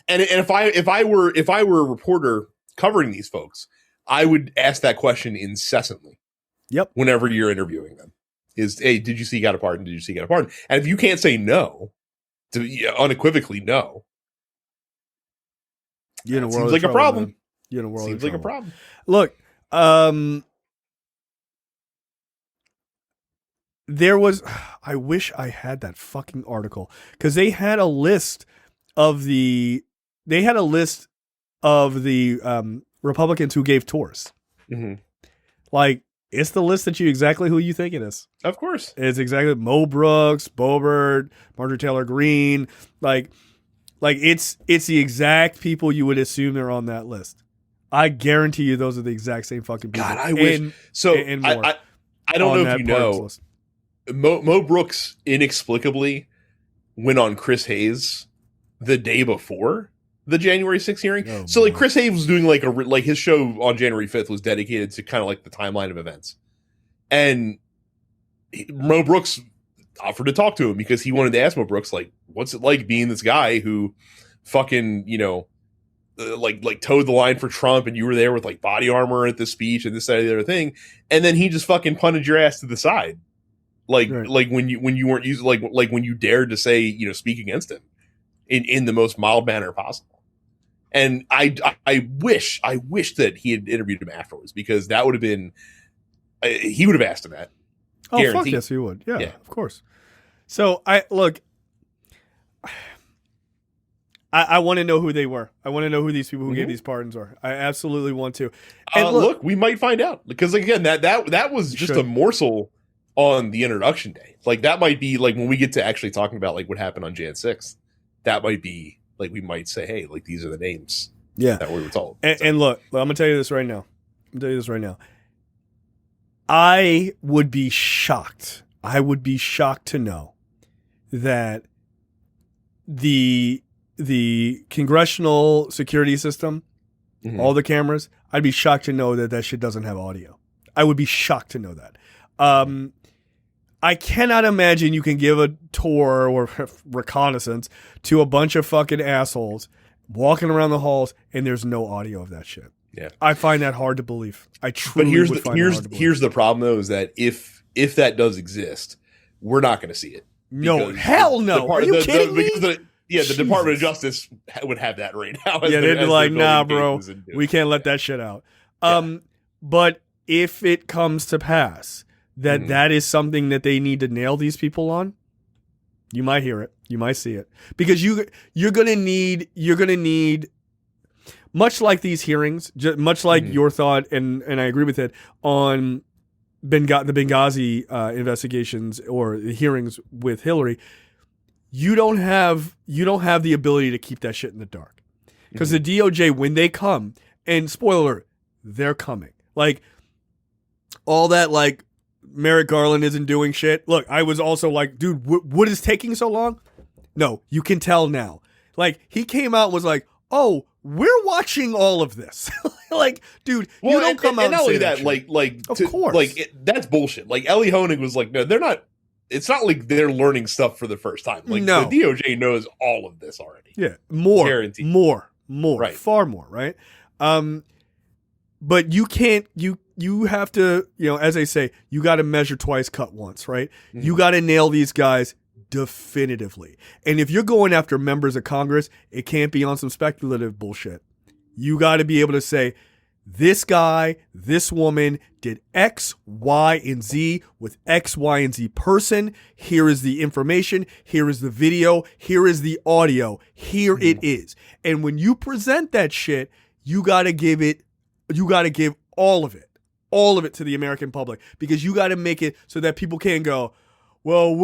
And if I were a reporter covering these folks, I would ask that question incessantly. Yep. Whenever you're interviewing them, hey, did you see got a pardon? Did you see got a pardon? And if you can't say no, unequivocally no, seems like a problem. Seems like a problem. Look, there was. I wish I had that fucking article because they had a list of the. Republicans who gave tours. It's the list that exactly who you think it is. Of course. It's exactly Mo Brooks, Boebert, Marjorie Taylor Greene. It's the exact people you would assume they're on that list. I guarantee you those are the exact same fucking people. God, I wish. And more I don't know if you know, Mo Brooks inexplicably went on Chris Hayes the day before the January 6th hearing. Oh, so Chris Hayes was doing his show on January 5th was dedicated to kind of the timeline of events. And Mo Brooks offered to talk to him because he wanted to ask Mo Brooks, what's it like being this guy who fucking, like towed the line for Trump, and you were there with like body armor at the speech and this, that, and the other thing, and then he just fucking punted your ass to the side, like when you weren't using like when you dared to say speak against him in the most mild manner possible. And I wish that he had interviewed him afterwards, because that would have been he would have asked him that. Oh, guaranteed. fuck yes, he would. Yeah, of course. So I want to know who they were. I want to know who these people who gave these pardons are. I absolutely want to. And look, we might find out, because again, that was just a morsel on the introduction day. Like that might be like when we get to actually talking about like what happened on Jan 6th, that might be like we might say, hey, like these are the names that we were told. And look, I'm gonna tell you this right now. I would be shocked. I would be shocked to know that the congressional security system, all the cameras, I'd be shocked to know that shit doesn't have audio. I would be shocked to know that. I cannot imagine you can give a tour or reconnaissance to a bunch of fucking assholes walking around the halls and there's no audio of that shit. Yeah, I find that hard to believe. I truly would find it hard to believe. Here's the problem though, is that if that does exist, we're not going to see it. No, hell no. Are you kidding me? The Department of Justice would have that right now. Yeah, they'd be like, nah, bro, we can't let that shit out. But if it comes to pass that is something that they need to nail these people on, you might hear it. You might see it. Because you're gonna need much like these hearings, much like your thought, and I agree with it, on the Benghazi investigations or the hearings with Hillary. You don't have the ability to keep that shit in the dark, because the DOJ, when they come, and spoiler alert, they're coming. Like all that, like Merrick Garland isn't doing shit. Look, I was also like, dude, what is taking so long? No, you can tell now. Like he came out and was like, oh, we're watching all of this. Like, dude, you don't come out and say that. Of course, that's bullshit. Like Ellie Honig was like, no, they're not. It's not like they're learning stuff for the first time. Like the DOJ knows all of this already. Yeah, more, guaranteed, more, right, far more, right? But you can't. You have to. As they say, you got to measure twice, cut once, right? You got to nail these guys definitively. And if you're going after members of Congress, it can't be on some speculative bullshit. You got to be able to say, this guy, this woman did X, Y, and Z with X, Y, and Z person. Here is the information. Here is the video. Here is the audio. Here it is. And when you present that shit, you got to give all of it to the American public, because you got to make it so that people can't go, well,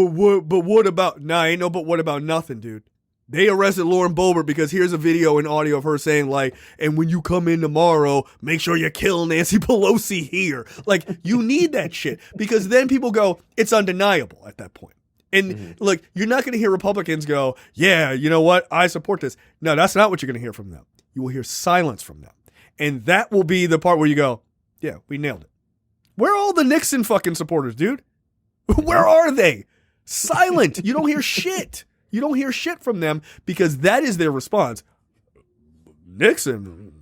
but what about? Nah, ain't no but what about nothing, dude. They arrested Lauren Boebert because here's a video and audio of her saying like, and when you come in tomorrow, make sure you kill Nancy Pelosi here. Like, you need that shit, because then people go, it's undeniable at that point. And look, you're not going to hear Republicans go, yeah, you know what? I support this. No, that's not what you're going to hear from them. You will hear silence from them. And that will be the part where you go, yeah, we nailed it. Where are all the Nixon fucking supporters, dude? Where are they? Silent. You don't hear shit. You don't hear shit from them, because that is their response. Nixon,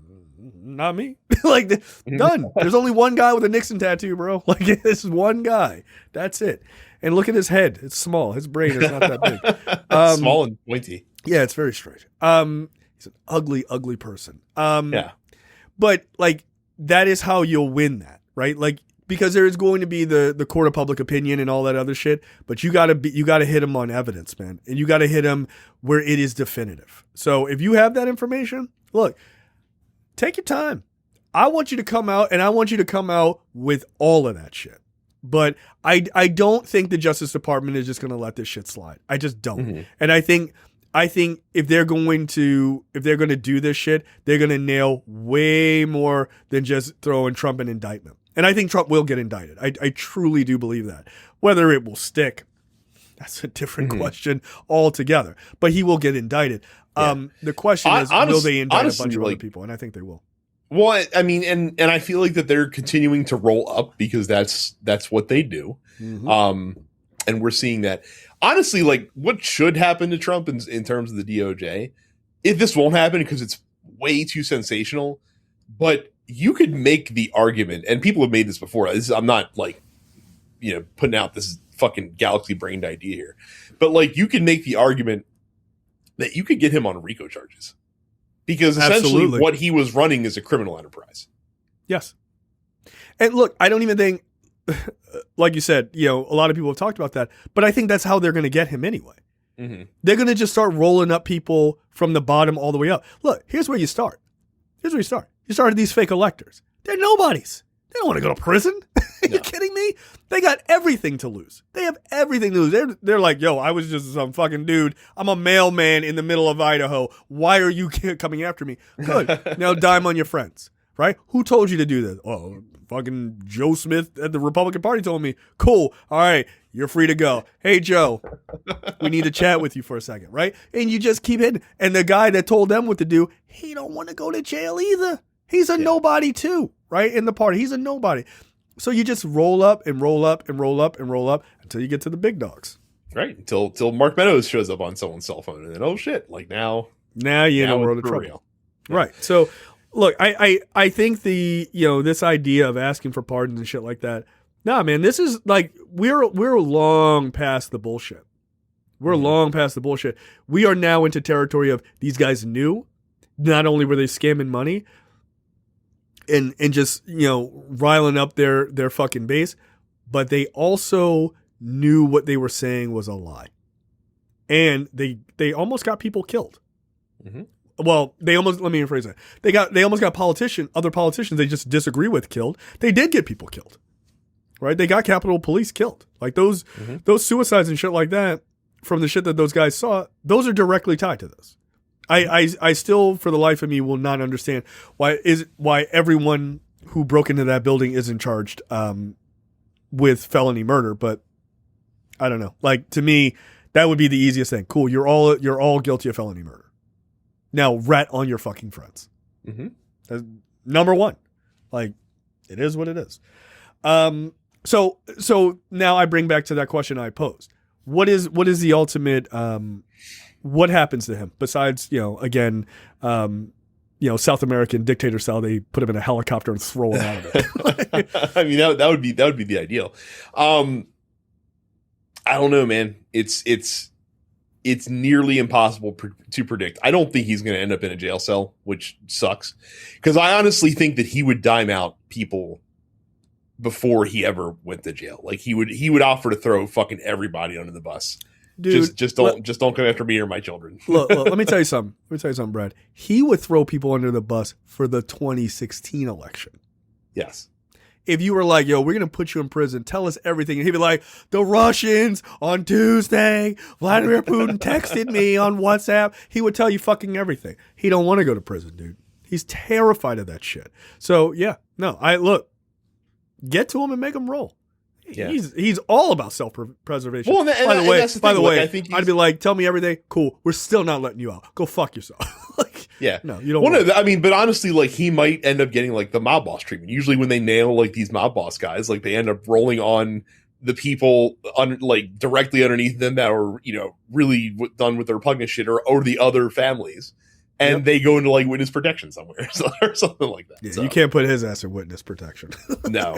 not me. Like, done. There's only one guy with a Nixon tattoo, bro. Like, it's one guy. That's it. And look at his head. It's small. His brain is not that big. Small and pointy. Yeah, it's very strange. He's an ugly, ugly person. Yeah. But, like, that is how you'll win that, right? Like, because there is going to be the court of public opinion and all that other shit, but you gotta hit them on evidence, man, and you gotta hit them where it is definitive. So if you have that information, look, take your time. I want you to come out, and I want you to come out with all of that shit. But I don't think the Justice Department is just gonna let this shit slide. I just don't. And I think if they're going to do this shit, they're gonna nail way more than just throwing Trump in indictment. And I think Trump will get indicted. I truly do believe that. Whether it will stick, that's a different question altogether. But he will get indicted. Yeah. The question is, will they indict a bunch of other people? And I think they will. Well, I mean, and I feel like that they're continuing to roll up, because that's what they do. And we're seeing that. Honestly, like, what should happen to Trump in terms of the DOJ, if this won't happen because it's way too sensational, but you could make the argument, and people have made this before. I'm not like, putting out this fucking galaxy brained idea here, but like you could make the argument that you could get him on RICO charges because essentially what he was running is a criminal enterprise. Yes. And look, I don't even think, like you said, a lot of people have talked about that, but I think that's how they're going to get him anyway. Mm-hmm. They're going to just start rolling up people from the bottom all the way up. Look, here's where you start. You started these fake electors. They're nobodies. They don't want to go to prison. Are you kidding me? They got everything to lose. They have everything to lose. They're like, yo, I was just some fucking dude. I'm a mailman in the middle of Idaho. Why are you coming after me? Good. Now dime on your friends, right? Who told you to do this? Oh, fucking Joe Smith at the Republican Party told me. Cool. All right. You're free to go. Hey, Joe, we need to chat with you for a second, right? And you just keep hitting. And the guy that told them what to do, he don't want to go to jail either. He's a nobody too, right? In the party. He's a nobody. So you just roll up and roll up and roll up and roll up until you get to the big dogs. Right. Until Mark Meadows shows up on someone's cell phone. And then, oh, shit. Like now you're in a world of trouble. Yeah. Right. So, look, I think this idea of asking for pardons and shit like that, nah, man, this is like, we're long past the bullshit. We're long past the bullshit. We are now into territory of these guys knew, not only were they scamming money and just, riling up their fucking base, but they also knew what they were saying was a lie. And they almost got people killed. Mm-hmm. Well, let me rephrase that. They almost got other politicians they just disagree with killed. They did get people killed. Right? They got Capitol Police killed. Like those suicides and shit like that from the shit that those guys saw, those are directly tied to this. I still, for the life of me, will not understand why everyone who broke into that building isn't charged with felony murder. But I don't know. Like, to me, that would be the easiest thing. Cool, you're all guilty of felony murder. Now rat on your fucking friends. Mm-hmm. That's number one. Like, it is what it is. So now I bring back to that question I posed. What is the ultimate? What happens to him besides, again, South American dictator style? They put him in a helicopter and throw him out of it. I mean, that would be the ideal. I don't know, man. It's nearly impossible to predict. I don't think he's going to end up in a jail cell, which sucks, because I honestly think that he would dime out people before he ever went to jail. Like he would offer to throw fucking everybody under the bus. Dude, just don't come after me or my children. look, let me tell you something. Brad. He would throw people under the bus for the 2016 election. Yes. If you were like, yo, we're going to put you in prison, tell us everything. And he'd be like, the Russians on Tuesday, Vladimir Putin texted me on WhatsApp. He would tell you fucking everything. He don't want to go to prison, dude. He's terrified of that shit. So yeah, no, get to him and make him roll. Yeah. He's all about self-preservation. Well, by the way, I think I'd be like, tell me everything. Cool. We're still not letting you out. Go fuck yourself. No, you don't. Well, no, I mean, but honestly, like he might end up getting like the mob boss treatment. Usually, when they nail like these mob boss guys, like they end up rolling on the people like directly underneath them that are really done with the repugnant shit, or the other families. And they go into like witness protection somewhere or something like that. Yeah, so. You can't put his ass in witness protection. No.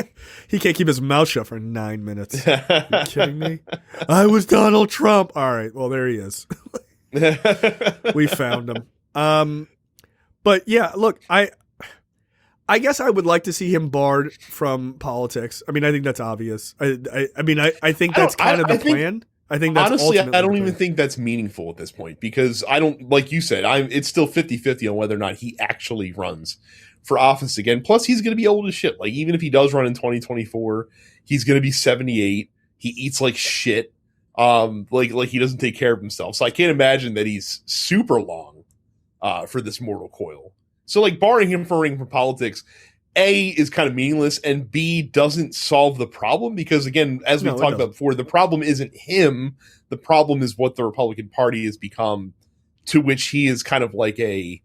He can't keep his mouth shut for 9 minutes. Are you kidding me? I was Donald Trump. All right. Well, there he is. We found him. But yeah, look, I guess I would like to see him barred from politics. I mean, I think that's obvious. I think that's kind of the plan. I think that's honestly, I don't even think that's meaningful at this point, because I don't, like you said, it's still 50-50 on whether or not he actually runs for office again. Plus, he's going to be old as shit. Like, even if he does run in 2024, he's going to be 78. He eats like shit. Like he doesn't take care of himself. So I can't imagine that he's super long for this mortal coil. So like barring him from running for politics, A, is kind of meaningless, and B, doesn't solve the problem, because again, as we've talked about before, the problem isn't him. The problem is what the Republican Party has become, to which he is kind of like a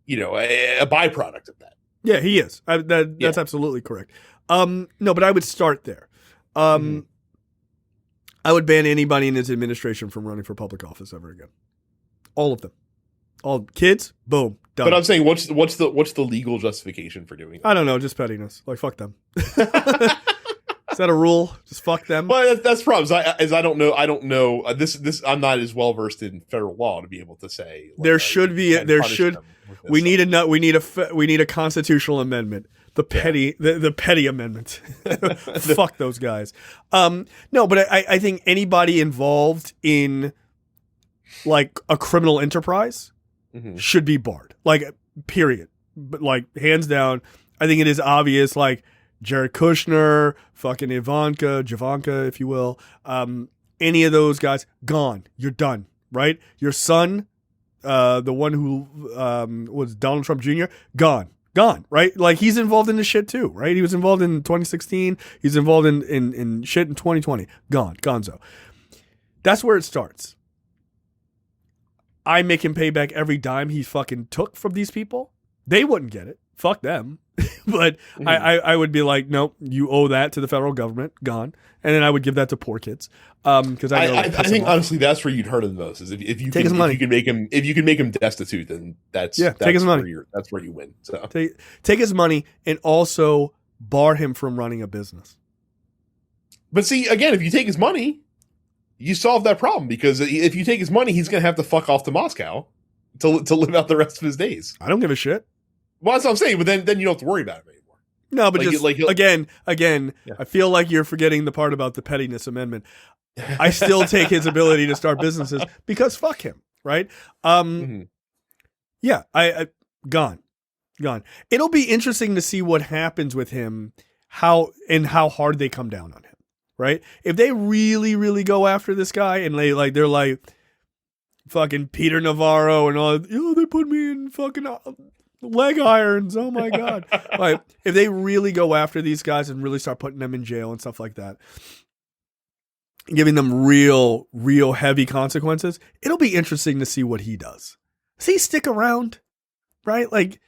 byproduct of that. Yeah, he is. That's absolutely correct. No, but I would start there. I would ban anybody in his administration from running for public office ever again. All of them. All kids, boom, done. But I'm saying, what's the legal justification for doing that? I don't know, just pettiness. Like, fuck them. Is that a rule? Just fuck them. Well, that's problems. I don't know. This I'm not as well versed in federal law to be able to say. There should be. We need a constitutional amendment. The petty amendment. Fuck those guys. No, but I think anybody involved in like a criminal enterprise should be barred. Like, period. But like, hands down, I think it is obvious. Like, Jared Kushner, fucking Javanka, if you will, any of those guys, gone. You're done, right? Your son, the one who was Donald Trump Jr., gone, right? Like, he's involved in this shit too, right? He was involved in 2016. He's involved in shit in 2020. Gone, gonzo. That's where it starts. I make him pay back every dime he fucking took from these people. They wouldn't get it. Fuck them. But I would be like, nope, you owe that to the federal government, gone. And then I would give that to poor kids. Because I think honestly that's where you'd hurt him the most. Is if you take his money. If you can make him destitute, then that's take his money. That's where you win. So take his money and also bar him from running a business. But see, again, if you take his money, you solve that problem, because if you take his money, he's going to have to fuck off to Moscow to live out the rest of his days. I don't give a shit. Well, that's what I'm saying. But then you don't have to worry about him anymore. No, but again, yeah. I feel like you're forgetting the part about the pettiness amendment. I still take his ability to start businesses because fuck him, right? Yeah, I gone. It'll be interesting to see what happens with him, how hard they come down on him, right? If they really, really go after this guy and they're like fucking Peter Navarro and all, they put me in fucking leg irons. Oh my God. Like, if they really go after these guys and really start putting them in jail and stuff like that, giving them real heavy consequences, it'll be interesting to see what he does. Does he stick around? Right? Like,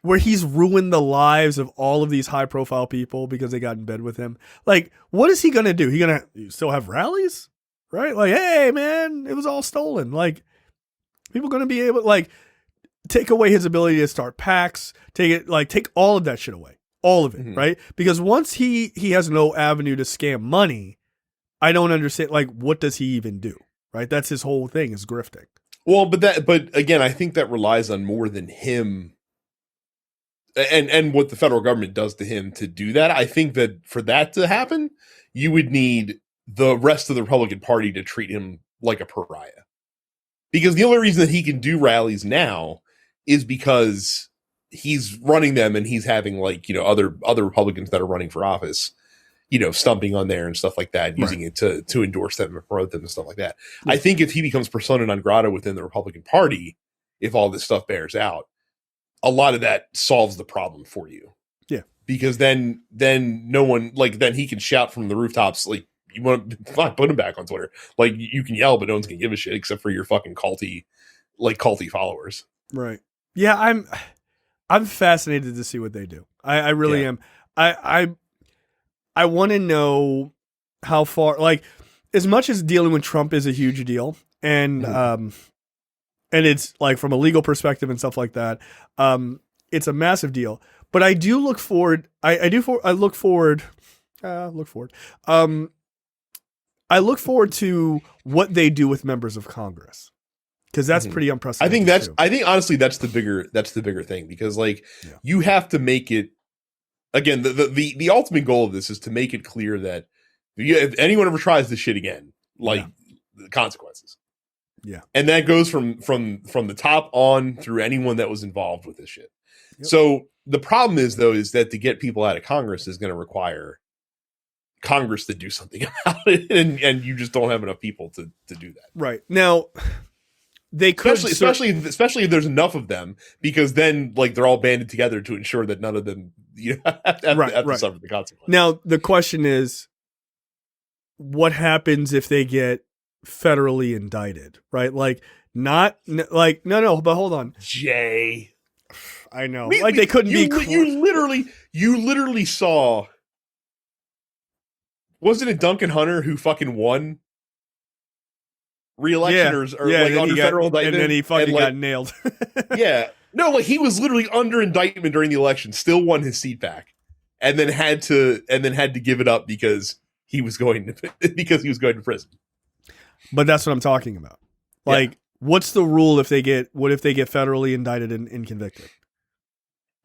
where he's ruined the lives of all of these high profile people because they got in bed with him. Like, what is he going to do? He going to still have rallies? Right? Like, hey man, it was all stolen. Like, people going to be able, like, take away his ability to start PACs, take all of that shit away. All of it, right? Because once he has no avenue to scam money, I don't understand, like, what does he even do? Right? That's his whole thing, is grifting. Well, but again, I think that relies on more than him and what the federal government does to him to do that. I think that for that to happen, you would need the rest of the Republican Party to treat him like a pariah. Because the only reason that he can do rallies now is because he's running them and he's having, like, other Republicans that are running for office, stumping on there and stuff like that, using it to endorse them and promote them and stuff like that. Yeah. I think if he becomes persona non grata within the Republican Party, if all this stuff bears out, a lot of that solves the problem for you. Yeah. Because then no one, like, then he can shout from the rooftops, like, you want to put him back on Twitter. Like, you can yell, but no one's going to give a shit except for your fucking culty followers. Right. Yeah, I'm fascinated to see what they do. I really am. I want to know how far, like, as much as dealing with Trump is a huge deal, and it's like from a legal perspective and stuff like that, it's a massive deal. But I do look forward. I look forward to what they do with members of Congress. Because that's pretty unprecedented. I think honestly that's the bigger thing, because, like, you have to make it, again, the ultimate goal of this is to make it clear that if anyone ever tries this shit again, like, the consequences. Yeah. And that goes from the top on through anyone that was involved with this shit. Yep. So the problem is that to get people out of Congress is going to require Congress to do something about it, and you just don't have enough people to do that. Right. Now, they could, especially if there's enough of them, because then, like, they're all banded together to ensure that none of them have to suffer the consequences. Now, the question is, what happens if they get federally indicted? Right? Like, no, but hold on, Jay. I know, they couldn't be. You literally saw. Wasn't it Duncan Hunter who fucking won re-election or like under federal indictment. And then he fucking got nailed. Yeah. No, like he was literally under indictment during the election, still won his seat back, and then had to give it up because he was going to prison. But that's what I'm talking about. Like, what's the rule if they get federally indicted and convicted?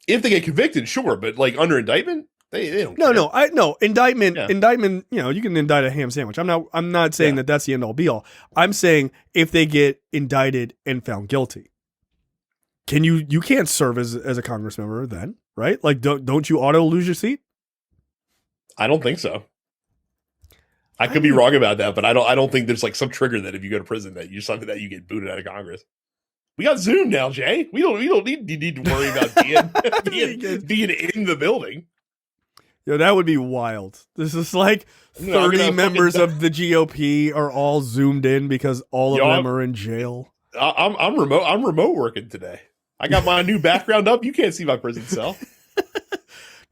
If they get convicted, sure, but like under indictment, they don't. No, indictment. You know, you can indict a ham sandwich. I'm not saying that that's the end all be all. I'm saying if they get indicted and found guilty, you can't serve as a Congress member then, right? Like, don't you auto lose your seat? I don't think so. I could be wrong about that, but I don't think there's like some trigger that if you go to prison that you something that you get booted out of Congress. We got Zoom now, Jay. We don't need to worry about being in the building. Yo, that would be wild. This is like 30 members of the GOP are all zoomed in because all of them are in jail. I'm remote working today. I got my new background up. You can't see my prison cell.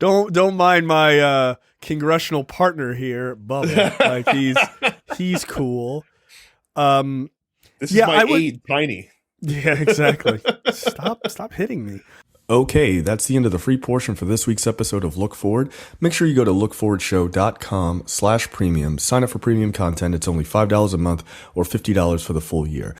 Don't mind my congressional partner here, Bubba. Like he's cool. This is my aide, Tiny. Yeah, exactly. Stop hitting me. Okay, that's the end of the free portion for this week's episode of Look Forward. Make sure you go to lookforwardshow.com/premium. Sign up for premium content. It's only $5 a month or $50 for the full year.